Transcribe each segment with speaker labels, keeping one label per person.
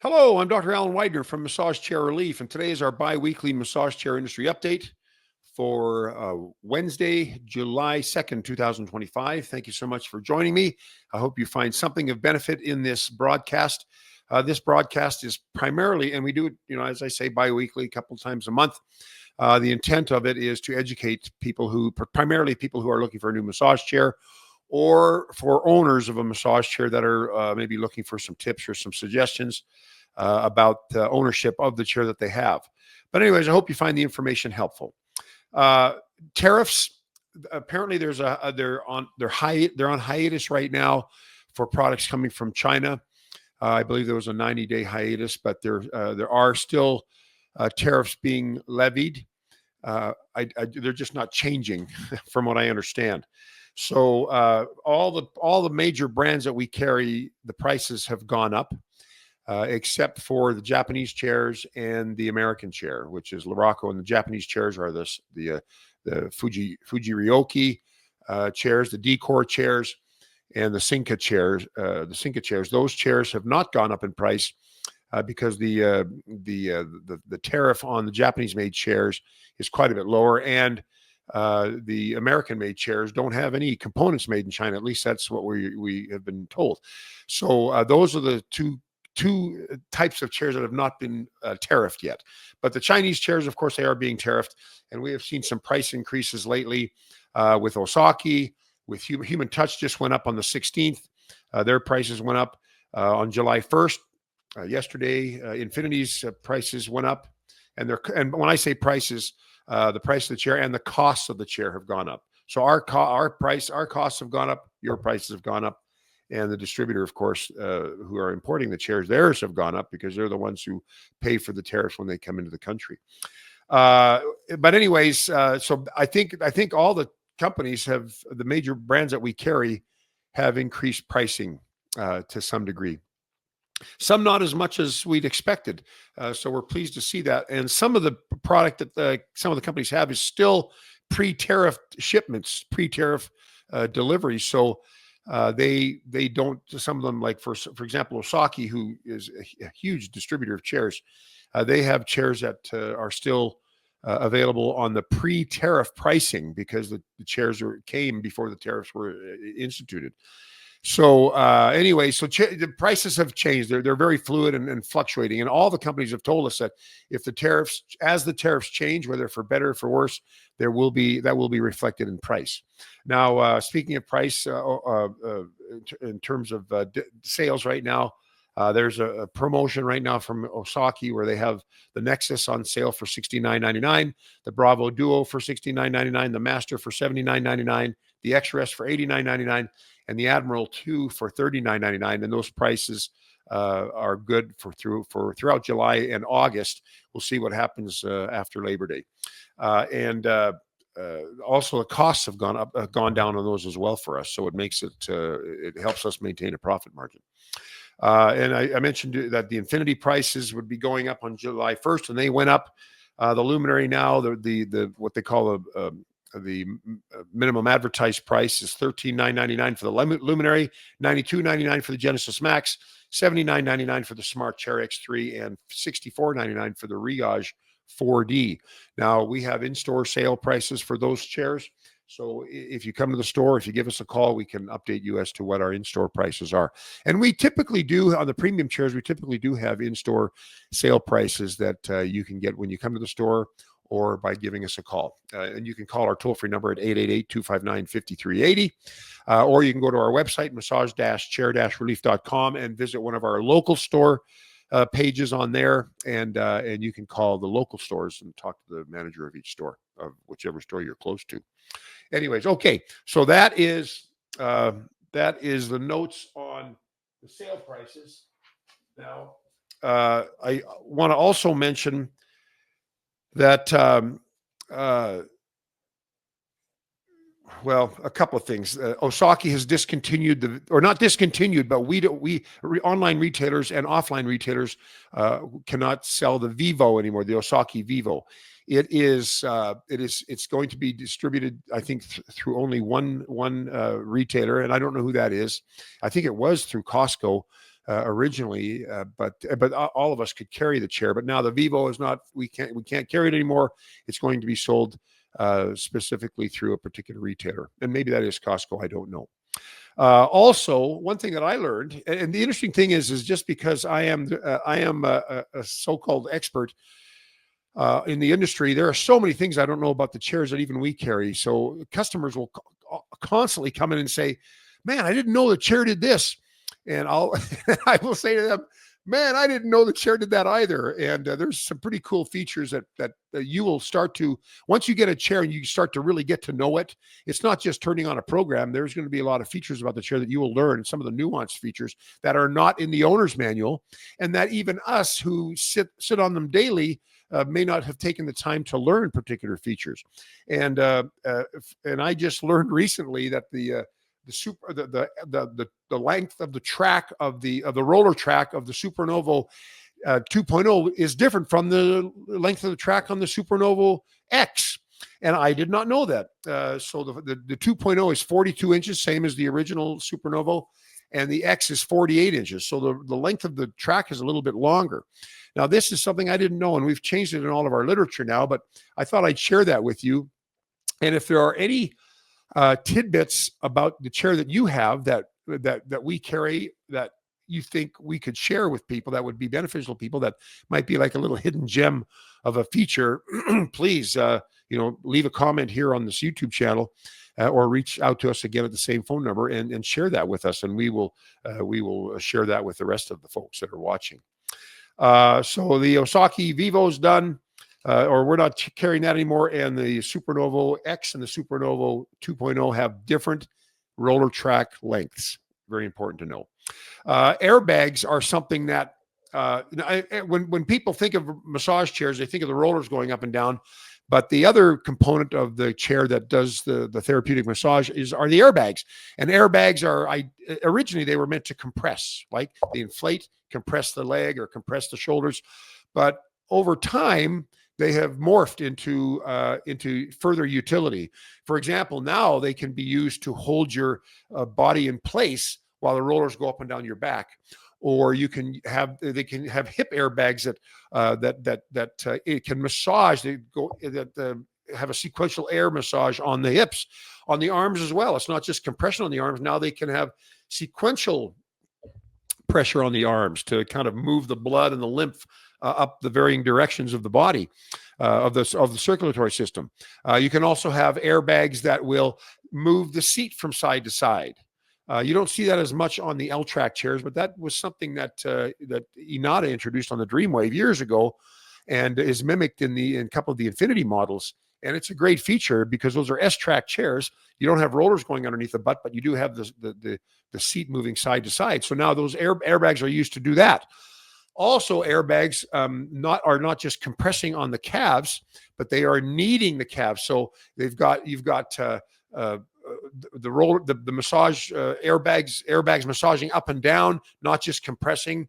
Speaker 1: Hello, I'm Dr. Alan Widener from Massage Chair Relief, and today is our bi-weekly massage chair industry update for Wednesday, July 2nd, 2025. Thank you so much for joining me. I hope you find something of benefit in this broadcast. This broadcast is primarily, and we do it, as I say, bi-weekly, a couple times a month. The intent of it is to educate primarily people who are looking for a new massage chair, or for owners of a massage chair that are maybe looking for some tips or some suggestions about the ownership of the chair that they have. But anyways, I hope you find the information helpful. Tariffs. Apparently, they're on hiatus right now for products coming from China. I believe there was a 90-day hiatus, but there are still tariffs being levied. They're just not changing, from what I understand. So all the major brands that we carry, the prices have gone up, except for the Japanese chairs and the American chair, which is Luraco. And the Japanese chairs are the Fuji Ryoki chairs, the Decor chairs, and the Sinca chairs. Those chairs have not gone up in price because the tariff on the Japanese-made chairs is quite a bit lower, and the American-made chairs don't have any components made in China. At least that's what we have been told. So those are the two types of chairs that have not been tariffed yet. But the Chinese chairs, of course, they are being tariffed, and we have seen some price increases lately with Osaki. With Human Touch just went up on the 16th. Their prices went up on July 1st. Yesterday, Infinity's prices went up, and when I say prices, the price of the chair and the costs of the chair have gone up. So our costs have gone up, your prices have gone up, and the distributor, of course, who are importing the chairs, theirs have gone up because they're the ones who pay for the tariffs when they come into the country. But anyways, so I think all the companies the major brands that we carry have increased pricing to some degree. Some not as much as we'd expected. So we're pleased to see that. And some of the product that some of the companies have is still pre-tariff shipments, pre-tariff deliveries. So they don't, some of them, like for example, Osaki, who is a huge distributor of chairs, they have chairs that are still available on the pre-tariff pricing because the chairs came before the tariffs were instituted. So anyway, the prices have changed. They're very fluid and fluctuating. And all the companies have told us that if as the tariffs change, whether for better or for worse, that will be reflected in price. Now, speaking of price, in terms of sales right now, there's a promotion right now from Osaki where they have the Nexus on sale for $69.99, the Bravo Duo for $69.99, the Master for $79.99, the XRS for $89.99, and the Admiral 2 for $39.99. And those prices are good throughout July and August. We'll see what happens after Labor Day. Also, the costs have gone down on those as well for us. So it helps us maintain a profit margin. And I mentioned that the Infinity prices would be going up on July 1st, and they went up. The Luminary now, the what they call the minimum advertised price is $13,999 for the Luminary, $92.99 for the Genesis Max, $79.99 for the Smart Chair X3, and $64.99 for the Riage 4D. Now, we have in-store sale prices for those chairs. So if you come to the store, if you give us a call, we can update you as to what our in-store prices are. And we typically do, on the premium chairs, we typically do have in-store sale prices that you can get when you come to the store or by giving us a call. And you can call our toll-free number at 888-259-5380. Or you can go to our website, massage-chair-relief.com, and visit one of our local store pages on there, and you can call the local stores and talk to the manager of each store, of whichever store you're close to. Anyways, okay, so that is the notes on the sale prices. Now, I want to also mention that well, a couple of things. Osaki has discontinued online retailers and offline retailers cannot sell the Vivo anymore, the Osaki Vivo. It's going to be distributed, I think, through only one retailer, and I don't know who that is. I think it was through Costco, originally, but all of us could carry the chair. But now the Vivo is not. We can't carry it anymore. It's going to be sold specifically through a particular retailer, and maybe that is Costco. I don't know. Also, one thing that I learned, and the interesting thing is just because I am a so-called expert in the industry, there are so many things I don't know about the chairs that even we carry. So customers will constantly come in and say, "Man, I didn't know the chair did this," and I will say to them, "Man, I didn't know the chair did that either." And there's some pretty cool features that you will start to, once you get a chair and you start to really get to know it. It's not just turning on a program. There's going to be a lot of features about the chair that you will learn, some of the nuanced features that are not in the owner's manual, and that even us who sit on them daily may not have taken the time to learn particular features. And I just learned recently that the length of the track of the roller track of the Supernovo 2.0 is different from the length of the track on the Supernovo X. And I did not know that. So the 2.0 is 42 inches, same as the original Supernovo, and the X is 48 inches. So the length of the track is a little bit longer. Now, this is something I didn't know, and we've changed it in all of our literature now, but I thought I'd share that with you. And if there are any tidbits about the chair that you have that we carry that you think we could share with people that would be beneficial to people, that might be like a little hidden gem of a feature, please leave a comment here on this YouTube channel, or reach out to us again at the same phone number and share that with us, and we will share that with the rest of the folks that are watching. So the Osaki Vivo's done. Or we're not carrying that anymore. And the Supernovo X and the Supernovo 2.0 have different roller track lengths. Very important to know. Airbags are something that when people think of massage chairs, they think of the rollers going up and down. But the other component of the chair that does the therapeutic massage are the airbags. And airbags originally they were meant to compress, like they inflate, compress the leg or compress the shoulders. But over time, they have morphed into further utility. For example, now they can be used to hold your body in place while the rollers go up and down your back. Or they can have hip airbags that it can massage. Have a sequential air massage on the hips, on the arms as well. It's not just compression on the arms. Now they can have sequential pressure on the arms to kind of move the blood and the lymph up the varying directions of the body, of the circulatory system. You can also have airbags that will move the seat from side to side. You don't see that as much on the L-Track chairs, but that was something that Inada introduced on the Dreamwave years ago, and is mimicked in a couple of the Infinity models. And it's a great feature because those are S-Track chairs. You don't have rollers going underneath the butt, but you do have the seat moving side to side. So now those airbags are used to do that. Also, airbags are not just compressing on the calves, but they are kneading the calves. So you've got the massage airbags massaging up and down, not just compressing.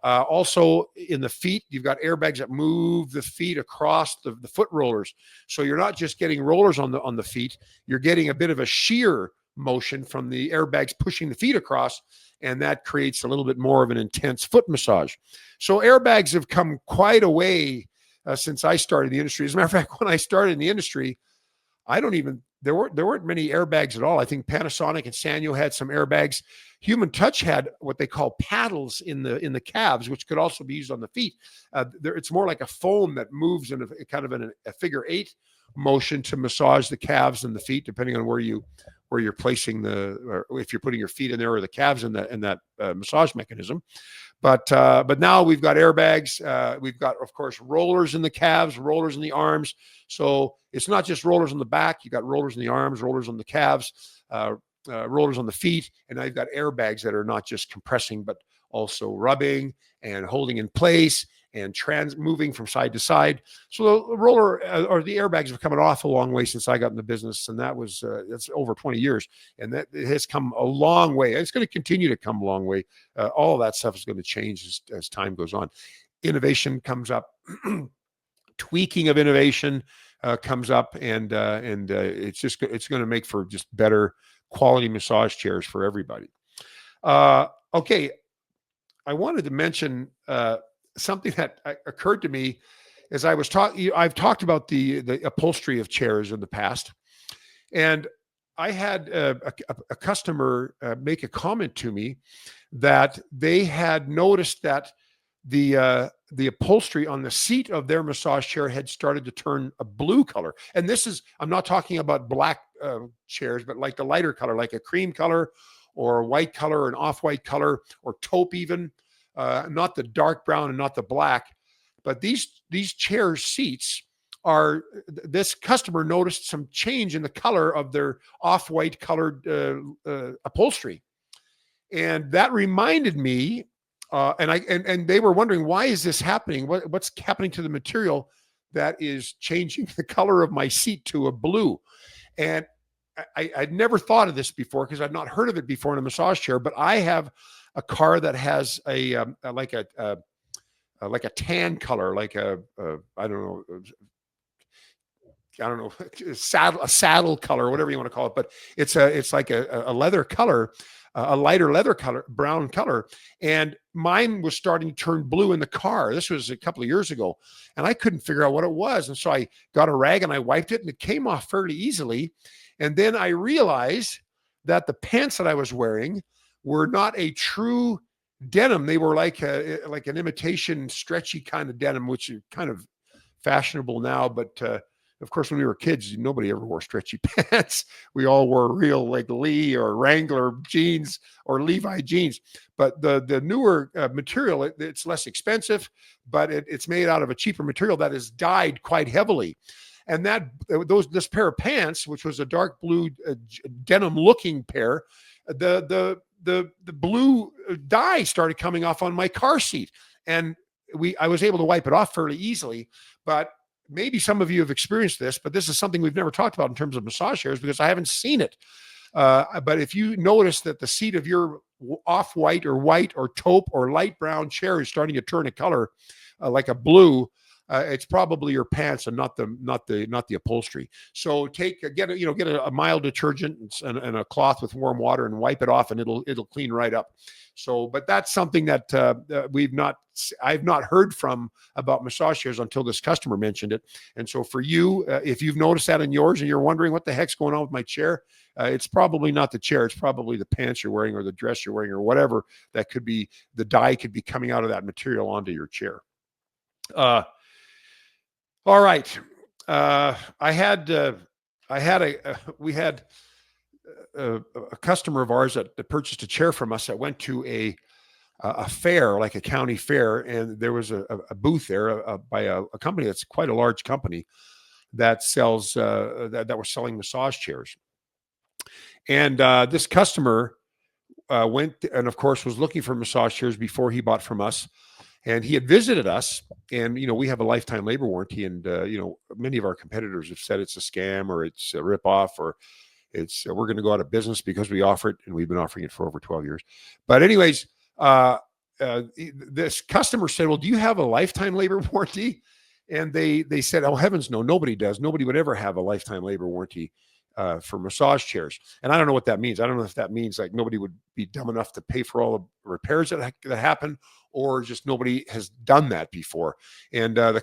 Speaker 1: Also in the feet, you've got airbags that move the feet across the foot rollers. So you're not just getting rollers on the feet, you're getting a bit of a shear motion from the airbags pushing the feet across, and that creates a little bit more of an intense foot massage. So airbags have come quite a way since I started the industry. As a matter of fact, when I started in the industry, there weren't many airbags at all. I think Panasonic and Sanyo had some airbags. Human Touch had what they call paddles in the calves, which could also be used on the feet. It's more like a foam that moves in a kind of a figure eight motion to massage the calves and the feet, depending on where you're placing or if you're putting your feet in there or the calves in that massage mechanism. But now we've got airbags. We've got, of course, rollers in the calves, rollers in the arms. So it's not just rollers on the back. You got rollers in the arms, rollers on the calves, rollers on the feet, and now you've got airbags that are not just compressing, but also rubbing and holding in place and moving from side to side. So the roller or the airbags have come an awful long way since I got in the business, and that's over 20 years, and that it has come a long way. It's going to continue to come a long way. All of that stuff is going to change as time goes on. Innovation comes up, tweaking of innovation comes up, and it's going to make for just better quality massage chairs for everybody. Okay. I wanted to mention something that occurred to me as I was talking. I've talked about the upholstery of chairs in the past, and I had a customer make a comment to me that they had noticed that the upholstery on the seat of their massage chair had started to turn a blue color. And this is, I'm not talking about black chairs, but like the lighter color, like a cream color or a white color, or an off-white color, or taupe even, not the dark brown and not the black. But these chair seats are, this customer noticed some change in the color of their off-white colored upholstery. And that reminded me, and they were wondering, why is this happening? What's happening to the material that is changing the color of my seat to a blue? And I'd never thought of this before because I'd not heard of it before in a massage chair. But I have a car that has like a tan color, like I don't know, a saddle color, whatever you want to call it. But it's like a leather color, a lighter leather color, brown color. And mine was starting to turn blue in the car. This was a couple of years ago, and I couldn't figure out what it was. And so I got a rag and I wiped it, and it came off fairly easily. And then I realized that the pants that I was wearing were not a true denim. They were like an imitation stretchy kind of denim, which is kind of fashionable now. But of course, when we were kids, nobody ever wore stretchy pants. We all wore real like Lee or Wrangler jeans or Levi jeans. But the newer material, it's less expensive, but it's made out of a cheaper material that is dyed quite heavily. And this pair of pants, which was a dark blue denim looking pair, the blue dye started coming off on my car seat, and I was able to wipe it off fairly easily. But maybe some of you have experienced this, but this is something we've never talked about in terms of massage chairs because I haven't seen it. But if you notice that the seat of your off-white or white or taupe or light brown chair is starting to turn a color like a blue, it's probably your pants and not the upholstery. So get a mild detergent and a cloth with warm water and wipe it off, and it'll clean right up. So, but that's something that I've not heard from about massage chairs until this customer mentioned it. And so for you, if you've noticed that in yours and you're wondering what the heck's going on with my chair, it's probably not the chair. It's probably the pants you're wearing or the dress you're wearing or whatever that could be. The dye could be coming out of that material onto your chair. All right. We had a customer of ours that purchased a chair from us that went to a fair, like a county fair, and there was a booth there by a company that's quite a large company that sells that were selling massage chairs. And this customer went and, of course, was looking for massage chairs before he bought from us. And he had visited us, and, we have a lifetime labor warranty. And, many of our competitors have said it's a scam or it's a ripoff or we're going to go out of business because we offer it. And we've been offering it for over 12 years. But anyways, this customer said, well, do you have a lifetime labor warranty? And they said, oh, heavens, no, nobody does. Nobody would ever have a lifetime labor warranty for massage chairs. And I don't know what that means. I don't know if that means like nobody would be dumb enough to pay for all the repairs that happen, or just nobody has done that before. And the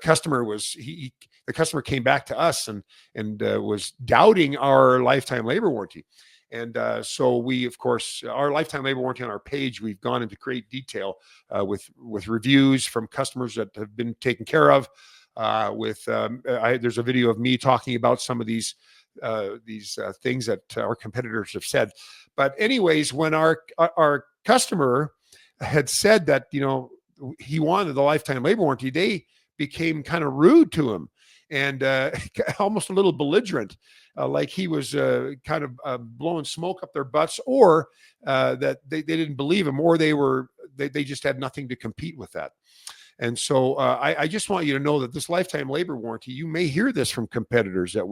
Speaker 1: customer came back to us and was doubting our lifetime labor warranty. And so we, of course, our lifetime labor warranty on our page, we've gone into great detail with reviews from customers that have been taken care of. There's a video of me talking about some of these things that our competitors have said. But anyways, when our customer had said that, he wanted the lifetime labor warranty, they became kind of rude to him and almost a little belligerent, like he was kind of blowing smoke up their butts, or that they didn't believe him, or they just had nothing to compete with that. And so I just want you to know that this lifetime labor warranty, you may hear this from competitors that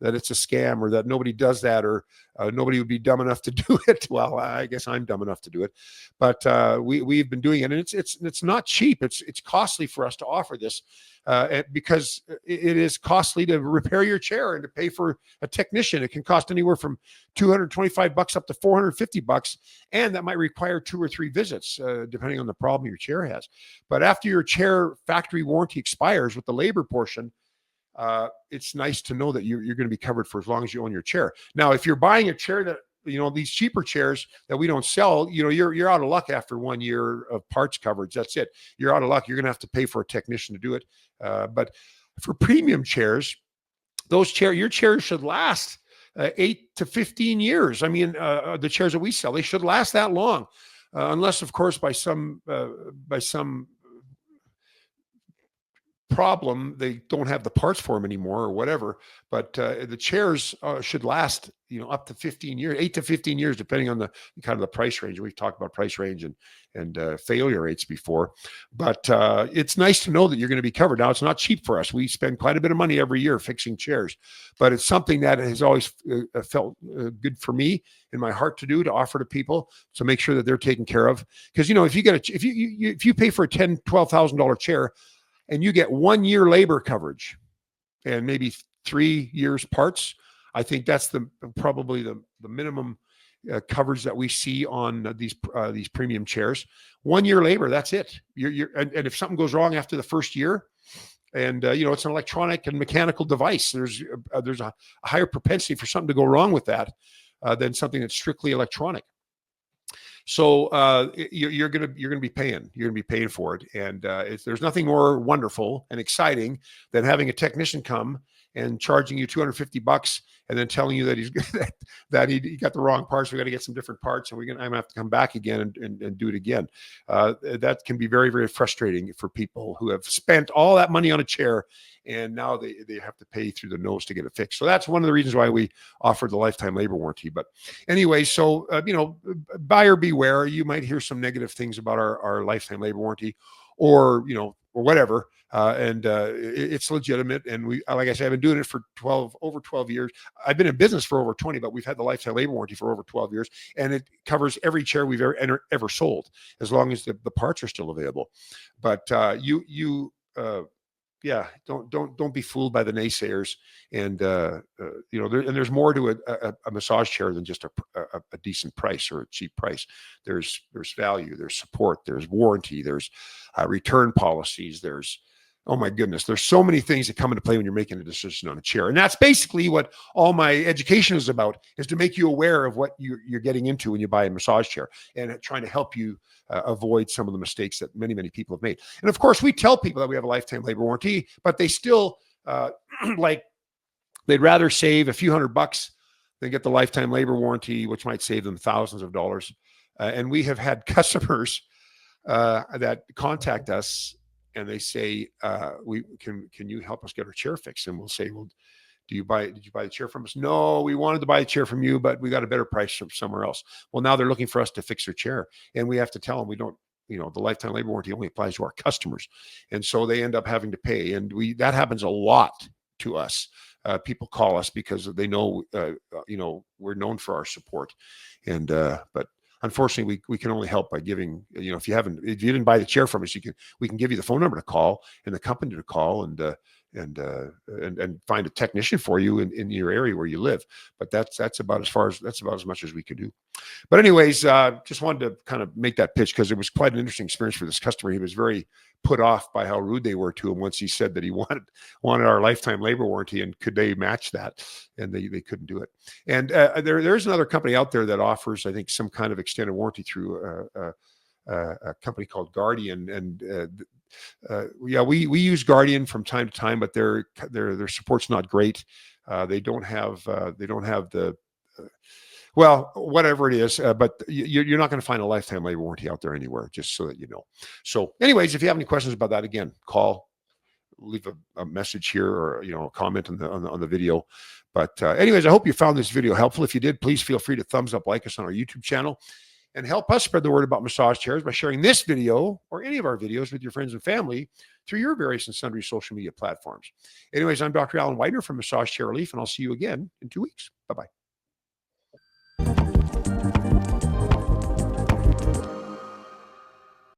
Speaker 1: it's a scam, or that nobody does that, or nobody would be dumb enough to do it. Well, I guess I'm dumb enough to do it, but we've been doing it, and it's not cheap. It's costly for us to offer this. because it is costly to repair your chair and to pay for a technician. It can cost anywhere from $225 up to $450, and that might require 2 or 3 visits, depending on the problem your chair has. But after your chair factory warranty expires with the labor portion, it's nice to know that you're going to be covered for as long as you own your chair. Now, if you're buying a chair that, these cheaper chairs that we don't sell, you're out of luck after 1 year of parts coverage. That's it. You're out of luck. You're going to have to pay for a technician to do it. But for premium chairs, your chairs should last 8 to 15 years. I mean, the chairs that we sell, they should last that long, unless, of course, by some problem they don't have the parts for them anymore or whatever. But the chairs should last up to 15 years, 8 to 15 years, depending on the kind of the price range. We've talked about price range and failure rates before, but it's nice to know that you're going to be covered. Now, it's not cheap for us. We spend quite a bit of money every year fixing chairs, but it's something that has always felt good for me in my heart to do, to offer to people, to make sure that they're taken care of. Because if you pay for a $10,000-$12,000 chair, and you get 1 year labor coverage and maybe 3 years parts, I think that's probably the minimum coverage that we see on these premium chairs. 1 year labor, that's it. And if something goes wrong after the first year, and it's an electronic and mechanical device, there's a higher propensity for something to go wrong with that than something that's strictly electronic. So you're gonna be paying for it, and there's nothing more wonderful and exciting than having a technician come and charging you $250 and then telling you that that he got the wrong parts. We got to get some different parts, and I'm gonna have to come back again and do it again. That can be very, very frustrating for people who have spent all that money on a chair, and now they have to pay through the nose to get it fixed. So that's one of the reasons why we offered the lifetime labor warranty. But anyway, so buyer beware. You might hear some negative things about our lifetime labor warranty, or whatever. It's legitimate. And like I said, I've been doing it for over 12 years. I've been in business for over 20, but we've had the lifetime labor warranty for over 12 years. And it covers every chair we've ever sold, as long as the parts are still available. But don't be fooled by the naysayers. And there's more to a massage chair than just a decent price or a cheap price. There's value, there's support, there's warranty, there's return policies, oh my goodness, there's so many things that come into play when you're making a decision on a chair. And that's basically what all my education is about, is to make you aware of what you're getting into when you buy a massage chair, and trying to help you avoid some of the mistakes that many, many people have made. And of course, we tell people that we have a lifetime labor warranty, but they still they'd rather save a few $100 than get the lifetime labor warranty, which might save them thousands of dollars. And we have had customers that contact us, and they say, can you help us get our chair fixed? And we'll say, well, did you buy the chair from us? No, we wanted to buy a chair from you, but we got a better price from somewhere else. Well, now they're looking for us to fix their chair, and we have to tell them we don't, the lifetime labor warranty only applies to our customers. And so they end up having to pay. And that happens a lot to us. People call us because they know, we're known for our support. And, but unfortunately, we can only help by giving, if you didn't buy the chair from us, we can give you the phone number to call and the company to call, and find a technician for you in your area where you live. But that's about as much as we could do. But anyways, just wanted to kind of make that pitch, because it was quite an interesting experience for this customer. He was very put off by how rude they were to him once he said that he wanted our lifetime labor warranty, and could they match that, and they couldn't do it. And there's another company out there that offers, I think, some kind of extended warranty through a company called Guardian. And we use Guardian from time to time, but their support's not great. They don't have the well, whatever it is, but you're not going to find a lifetime labor warranty out there anywhere, just so that you know. So anyways, if you have any questions about that, again, call, leave a message here, or a comment on the video. But anyways, I hope you found this video helpful. If you did, please feel free to thumbs up, like us on our YouTube channel, and help us spread the word about massage chairs by sharing this video or any of our videos with your friends and family through your various and sundry social media platforms. Anyways, I'm Dr. Alan Widener from Massage Chair Relief, and I'll see you again in 2 weeks. Bye-bye.